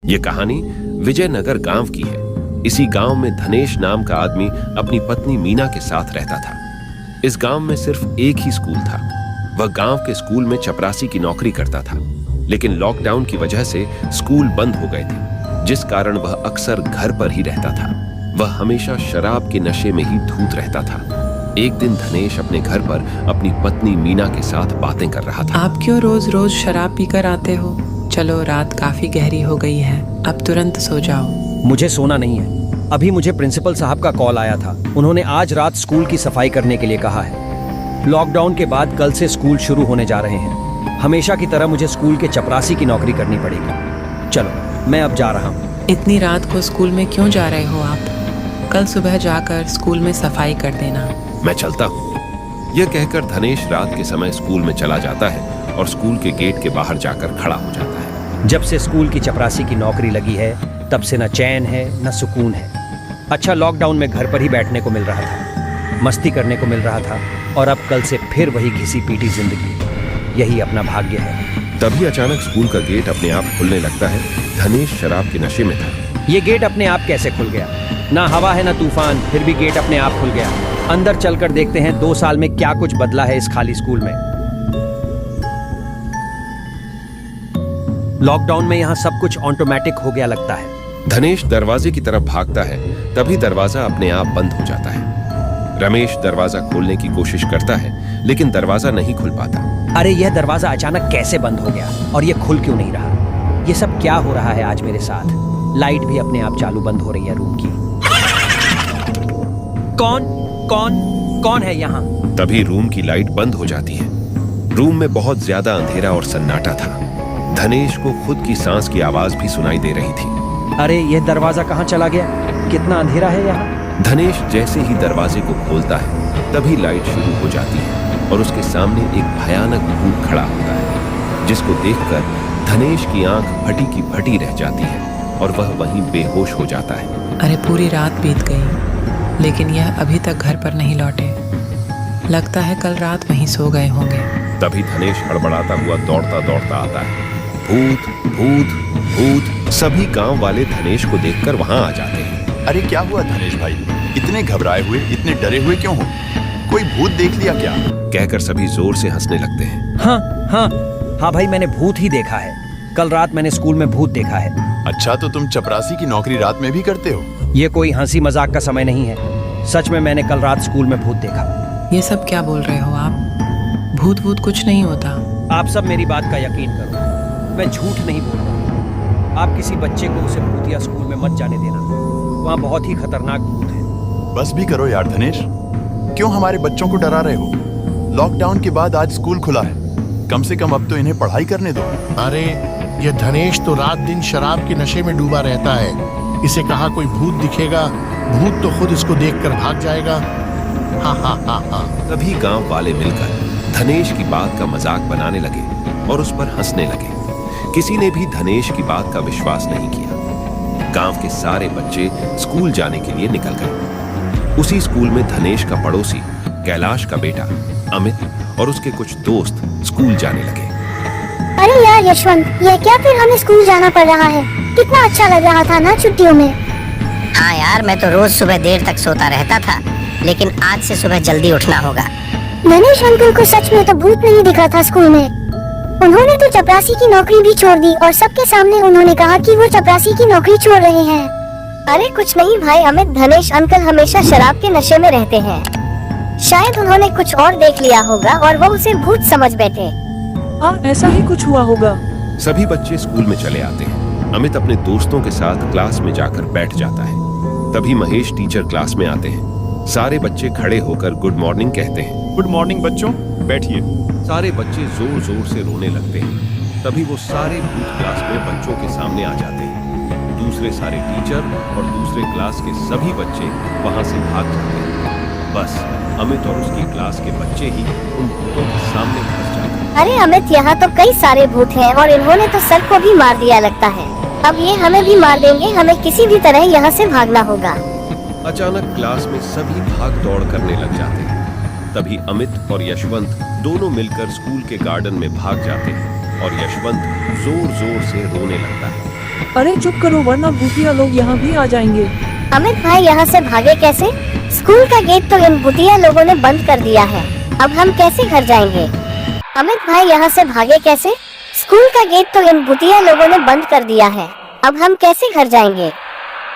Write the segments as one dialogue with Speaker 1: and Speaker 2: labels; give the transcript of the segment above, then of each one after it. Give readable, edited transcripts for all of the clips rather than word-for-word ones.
Speaker 1: ये कहानी विजयनगर गांव की है। इसी गांव में धनेश नाम का आदमी अपनी पत्नी मीना के साथ रहता था। इस गांव में सिर्फ एक ही स्कूल था। वह गांव के स्कूल में चपरासी की नौकरी करता था, लेकिन लॉकडाउन की वजह से स्कूल बंद हो गए थे, जिस कारण वह अक्सर घर पर ही रहता था। वह हमेशा शराब के नशे में ही धूत रहता था। एक दिन धनेश अपने घर पर अपनी पत्नी मीना के साथ बातें कर रहा था।
Speaker 2: आप क्यों रोज रोज शराब पीकर आते हो? चलो, रात काफी गहरी हो गई है, अब तुरंत सो जाओ।
Speaker 3: मुझे सोना नहीं है। अभी मुझे प्रिंसिपल साहब का कॉल आया था। उन्होंने आज रात स्कूल की सफाई करने के लिए कहा है। लॉकडाउन के बाद कल से स्कूल शुरू होने जा रहे हैं। हमेशा की तरह मुझे स्कूल के चपरासी की नौकरी करनी पड़ेगी। चलो, मैं अब जा रहा हूँ।
Speaker 2: इतनी रात को स्कूल में क्यों जा रहे हो आप? कल सुबह जाकर स्कूल में सफाई कर देना।
Speaker 1: मैं चलता हूँ। यह कहकर धनेश रात के समय स्कूल में चला जाता है और स्कूल के गेट के बाहर जाकर खड़ा हो जाता है।
Speaker 3: जब से स्कूल की चपरासी की नौकरी लगी है, तब से न चैन है न सुकून है। अच्छा, लॉकडाउन में घर पर ही बैठने को मिल रहा था, मस्ती करने को मिल रहा था, और अब कल से फिर वही घिसी पीटी जिंदगी। यही अपना भाग्य है।
Speaker 1: तभी अचानक स्कूल का गेट अपने आप खुलने लगता है। धनेश शराब के नशे में था।
Speaker 3: ये गेट अपने आप कैसे खुल गया? ना हवा है ना तूफान, फिर भी गेट अपने आप खुल गया। अंदर चलकर देखते हैं 2 साल में क्या कुछ बदला है इस खाली स्कूल में। लॉकडाउन में यहाँ सब कुछ ऑटोमेटिक हो गया लगता है।
Speaker 1: धनेश दरवाजे की तरफ भागता है, तभी दरवाजा अपने आप बंद हो जाता है। रमेश दरवाजा खोलने की कोशिश करता है, लेकिन दरवाजा नहीं खुल पाता।
Speaker 3: अरे, यह दरवाजा अचानक कैसे बंद हो गया और ये खुल क्यों नहीं रहा? ये सब क्या हो रहा है आज मेरे साथ? लाइट भी अपने आप चालू बंद हो रही है रूम की। कौन है यहाँ?
Speaker 1: तभी रूम की लाइट बंद हो जाती है। रूम में बहुत ज्यादा अंधेरा और सन्नाटा था। धनेश को खुद की सांस की आवाज भी सुनाई दे रही थी।
Speaker 3: अरे, यह दरवाजा कहाँ चला गया? कितना अंधेरा है यहाँ।
Speaker 1: धनेश जैसे ही दरवाजे को खोलता है, तभी लाइट शुरू हो जाती है और उसके सामने एक भयानक भूत खड़ा होता है, जिसको देखकर धनेश की आंख फटी की फटी रह जाती है और वह वहीं बेहोश हो जाता है।
Speaker 2: अरे, पूरी रात बीत गई, लेकिन यह अभी तक घर पर नहीं लौटे। लगता है कल रात वहीं सो गए होंगे।
Speaker 1: तभी धनेश हड़बड़ाता हुआ दौड़ता दौड़ता आता है। भूत भूत भूत! सभी गांव वाले धनेश को देखकर वहां आ जाते हैं।
Speaker 4: अरे, क्या हुआ धनेश भाई? इतने घबराए हुए, इतने डरे हुए क्यों हो? कोई भूत देख लिया क्या?
Speaker 1: कहकर सभी जोर से हंसने लगते हैं।
Speaker 3: हाँ भाई, मैंने भूत ही देखा है। कल रात मैंने स्कूल में भूत देखा है।
Speaker 4: अच्छा, तो तुम चपरासी की नौकरी रात में भी करते हो?
Speaker 3: ये कोई हंसी मजाक का समय नहीं है। सच में मैंने कल रात स्कूल में भूत देखा।
Speaker 2: ये सब क्या बोल रहे हो आप? भूत कुछ नहीं होता।
Speaker 3: आप सब मेरी बात का यकीन करो, मैं झूठ नहीं बोल रहा। आप किसी बच्चे को उसे भूतिया स्कूल में मत जाने देना। वहाँ बहुत ही खतरनाक भूत है।
Speaker 4: बस भी करो यार धनेश, क्यों हमारे बच्चों को डरा रहे हो? लॉकडाउन के बाद आज स्कूल खुला है, कम से कम अब तो इन्हें पढ़ाई करने दो।
Speaker 5: अरे, ये धनेश तो रात दिन शराब के नशे में डूबा रहता है। इसे कहा कोई भूत दिखेगा, भूत तो खुद इसको देखकर भाग जाएगा। हा।
Speaker 1: तभी गांव वाले मिलकर धनेश की बात का मजाक बनाने लगे और उस पर हंसने लगे। किसी ने भी धनेश की बात का विश्वास नहीं किया। गांव के सारे बच्चे स्कूल जाने के लिए निकल गए। उसी स्कूल में धनेश का पड़ोसी कैलाश का बेटा अमित और उसके कुछ दोस्त स्कूल जाने लगे।
Speaker 6: अरे यार यशवंत, ये क्या फिर हमें स्कूल जाना पड़ रहा है? कितना अच्छा लग रहा था ना छुट्टियों में।
Speaker 7: हाँ यार, मैं तो रोज सुबह देर तक सोता रहता था, लेकिन आज से सुबह जल्दी उठना होगा।
Speaker 6: धनेश अंकल को सच में तो भूत नहीं दिखा था स्कूल में। उन्होंने तो चपरासी की नौकरी भी छोड़ दी और सबके सामने उन्होंने कहा कि वो चपरासी की नौकरी छोड़ रहे हैं। अरे कुछ नहीं भाई अमित, धनेश अंकल हमेशा शराब के नशे में रहते हैं। शायद उन्होंने कुछ और देख लिया होगा और वो उसे भूत समझ बैठे।
Speaker 2: हाँ, ऐसा ही कुछ हुआ होगा।
Speaker 1: सभी बच्चे स्कूल में चले आते हैं। अमित अपने दोस्तों के साथ क्लास में जाकर बैठ जाता है। तभी महेश टीचर क्लास में आते हैं। सारे बच्चे खड़े होकर गुड मॉर्निंग कहते हैं।
Speaker 8: गुड मॉर्निंग बच्चों, बैठिए।
Speaker 1: सारे बच्चे जोर जोर से रोने लगते हैं। तभी वो सारे भूत क्लास में बच्चों के सामने आ जाते हैं। दूसरे सारे टीचर और दूसरे क्लास के सभी बच्चे वहां से भाग जाते हैं। बस अमित और उसकी क्लास के बच्चे ही उन भूतों के सामने फंस जाते हैं।
Speaker 6: अरे अमित, यहाँ तो कई सारे भूत हैं और इन्होंने तो सर को भी मार दिया लगता है। अब ये हमें भी मार देंगे, हमें किसी भी तरह यहाँ से भागना होगा।
Speaker 1: अचानक क्लास में सभी भाग दौड़ करने लग जाते हैं। तभी अमित और यशवंत दोनों मिलकर स्कूल के गार्डन में भाग जाते हैं और यशवंत जोर जोर से रोने लगता है।
Speaker 8: अरे चुप करो वरना भूतिया लोग यहाँ भी आ जाएंगे।
Speaker 6: अमित भाई यहाँ से भागे कैसे? स्कूल का गेट तो इन भूतिया लोगों ने बंद कर दिया है, अब हम कैसे घर जाएंगे? अमित भाई यहाँ से भागे कैसे? स्कूल का गेट तो इन भूतिया लोगों ने बंद कर दिया है, अब हम कैसे घर जाएंगे?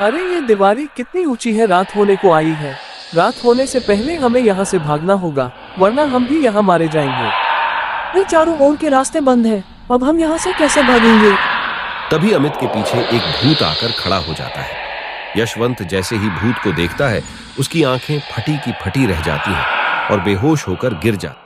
Speaker 8: अरे ये दीवारी कितनी ऊंची है, रात होने को आई है। रात होने से पहले हमें यहाँ से भागना होगा वरना हम भी यहाँ मारे जाएंगे। अरे चारों ओर के रास्ते बंद हैं, अब हम यहाँ से कैसे भागेंगे?
Speaker 1: तभी अमित के पीछे एक भूत आकर खड़ा हो जाता है। यशवंत जैसे ही भूत को देखता है उसकी आंखें फटी की फटी रह जाती हैं और बेहोश होकर गिर जाता है।